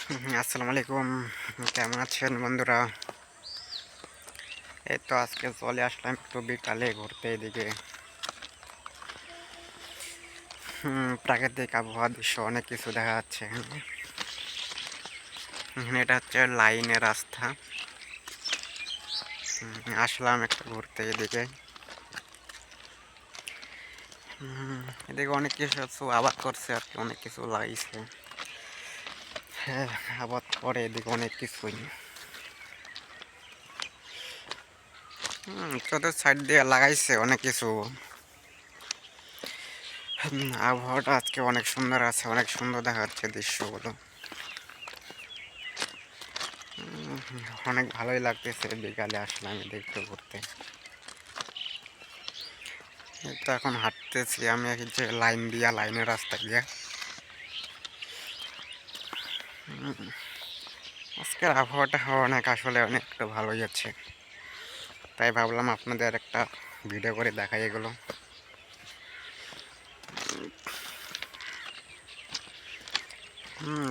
আসসালামু আলাইকুম। কেমন আছেন বন্ধুরা? এই তো আজকে চলে আসলাম একটু বিকালে ঘুরতে এদিকে। প্রাকৃতিক আবহাওয়া দৃশ্য অনেক কিছু দেখা যাচ্ছে এখানে। এটা হচ্ছে লাইনের রাস্তা। আসলাম একটু ঘুরতে এদিকে। এদিকে অনেক কিছু আবাদ করছে আর কি, অনেক কিছু লাগাইছে। হ্যাঁ, আবাদ করে এদিকে অনেক কিছুই। চতুর সাইড দিয়ে লাগাইছে অনেক কিছু। আবহাওয়াটা আজকে অনেক সুন্দর আছে, অনেক সুন্দর দেখা যাচ্ছে দৃশ্যগুলো। অনেক ভালোই লাগতেছে, বিকালে আসলাম এদিকে ঘুরতে। এই তো এখন হাঁটতেছি আমি এই যে লাইন দিয়া, লাইনের রাস্তা দিয়ে। আজকের আবহাওয়াটা অনেক আসলে অনেক একটু ভালোই আছে, তাই ভাবলাম আপনাদের একটা ভিডিও করে দেখাই এগুলো।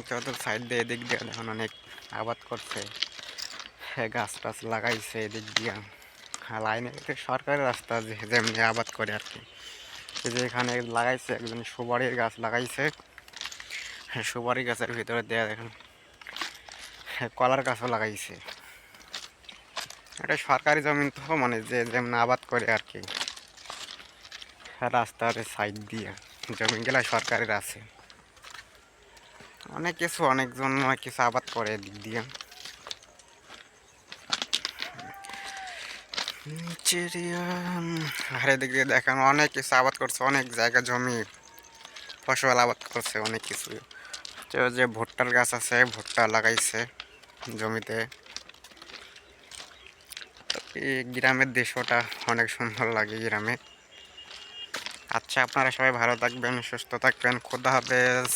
চতুর সাইড দিয়ে এদিক দিয়ে দেখুন অনেক আবাদ করছে, গাছ টাছ লাগাইছে এদিক দিয়া। লাইনে সরকারি রাস্তা যেমনি আবাদ করে আর কি। এই যে এখানে লাগাইছে একজন সুপারির গাছ লাগাইছে। সুপারি গাছের ভিতরে দেয়া দেখুন কলার গাছও লাগাইছে। এটা সরকারি জমিন তো, মানে যে যেমন আবাদ করে আর কি, রাস্তার সাইড দিয়ে জমিনগুলা সরকারের আছে। অনেক কিছু, অনেকজন অনেক কিছু আবাদ করে এদিক দিয়ে। আর এদিক দিয়ে দেখেন অনেক কিছু আবাদ করছে, অনেক জায়গা জমি ফসল আবাদ করছে অনেক কিছু। যে ভুট্টার গাছ আছে, ভুট্টা লাগাইছে জমিতে। এই গ্রামের দৃশ্যটা অনেক সুন্দর লাগে গ্রামে। আচ্ছা, আপনারা সবাই ভালো থাকবেন, সুস্থ থাকবেন, খোদা হাফেজ।